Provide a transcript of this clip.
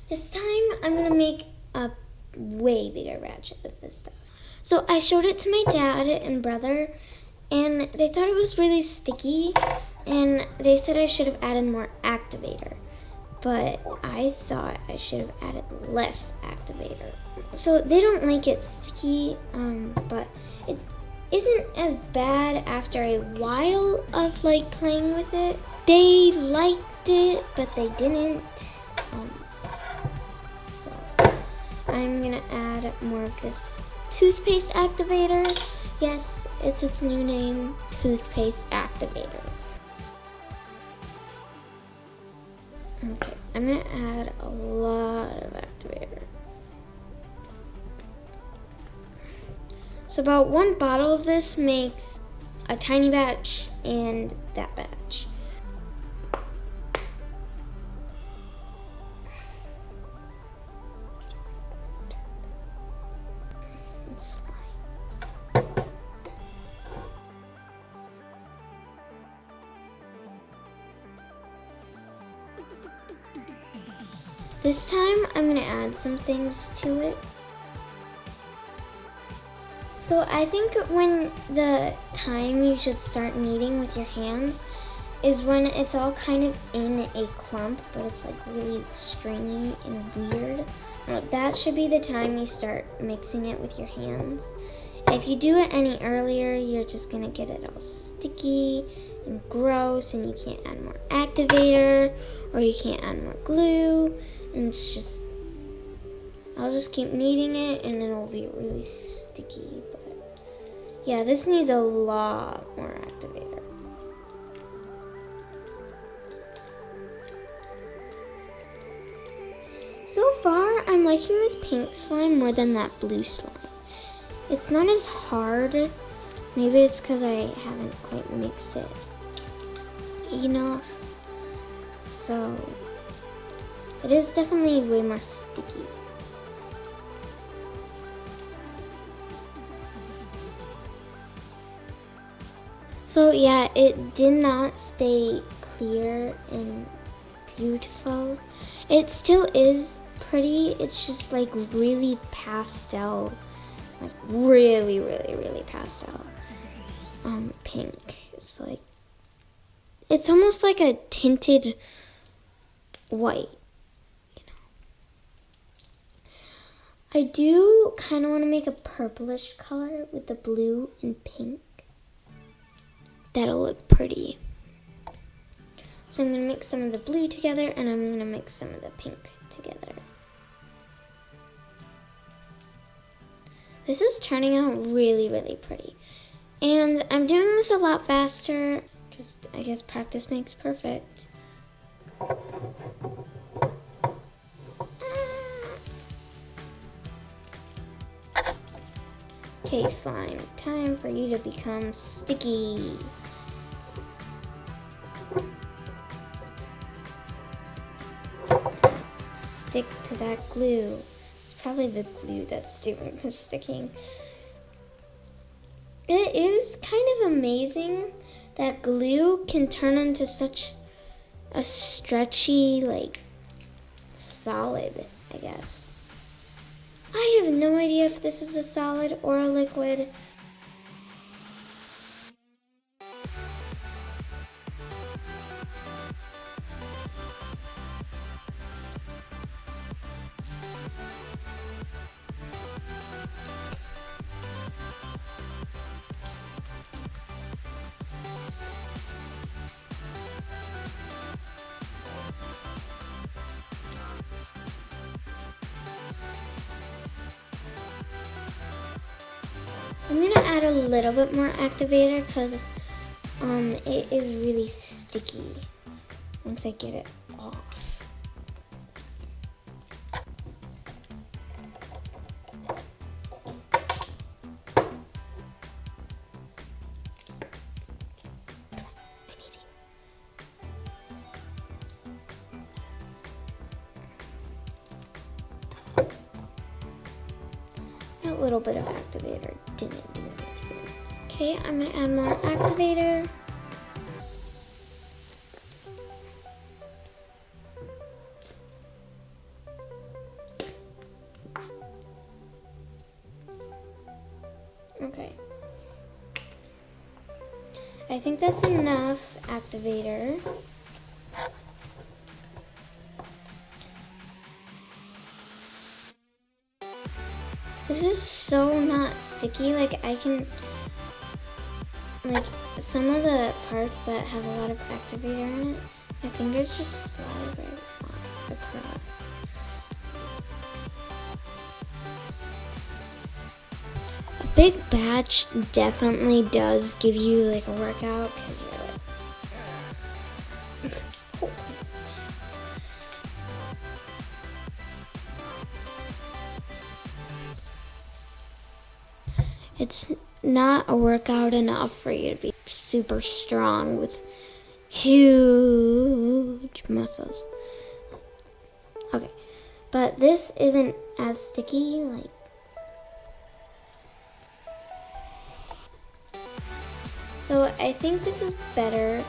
This time I'm gonna make a way bigger batch of this stuff. So I showed it to my dad and brother, and they thought it was really sticky, and they said I should have added more activator, but I thought I should have added less activator. So they don't like it sticky, but it isn't as bad after a while of like playing with it. They liked it, but they didn't. So I'm gonna add more of this toothpaste activator. Yes, it's its new name, toothpaste activator. Okay, I'm gonna add a lot of activator. So about 1 bottle of this makes a tiny batch and that batch. This time I'm gonna add some things to it. So I think when the time you should start kneading with your hands is when it's all kind of in a clump, but it's like really stringy and weird. That should be the time you start mixing it with your hands. If you do it any earlier, you're just gonna get it all sticky and gross, and you can't add more activator, or you can't add more glue, and it's just, I'll just keep kneading it and it'll be really sticky. But yeah, this needs a lot more activator. So far, I'm liking this pink slime more than that blue slime. It's not as hard. Maybe it's because I haven't quite mixed it enough. So it is definitely way more sticky. So yeah, it did not stay clear and beautiful. It still is pretty, it's just like really pastel, like really, really, really pastel pink. It's like, it's almost like a tinted white, you know. I do kind of want to make a purplish color with the blue and pink. That'll look pretty. So I'm gonna mix some of the blue together, and I'm gonna mix some of the pink together. This is turning out really, really pretty. And I'm doing this a lot faster. Just, I guess practice makes perfect. Okay, slime, time for you to become sticky. Stick to that glue. It's probably the glue that's doing the sticking. It is kind of amazing that glue can turn into such a stretchy, like, solid, I guess. I have no idea if this is a solid or a liquid. I'm gonna add a little bit more activator because it is really sticky once I get it off. A little bit of activator didn't do anything. Okay, I'm gonna add more activator. Okay. I think that's enough activator. This is so not sticky. Like I can, like some of the parts that have a lot of activator in it, my fingers just slide right across. A big batch definitely does give you like a workout because you're like, it's not a workout enough for you to be super strong with huge muscles. Okay, but this isn't as sticky, like, so I think this is better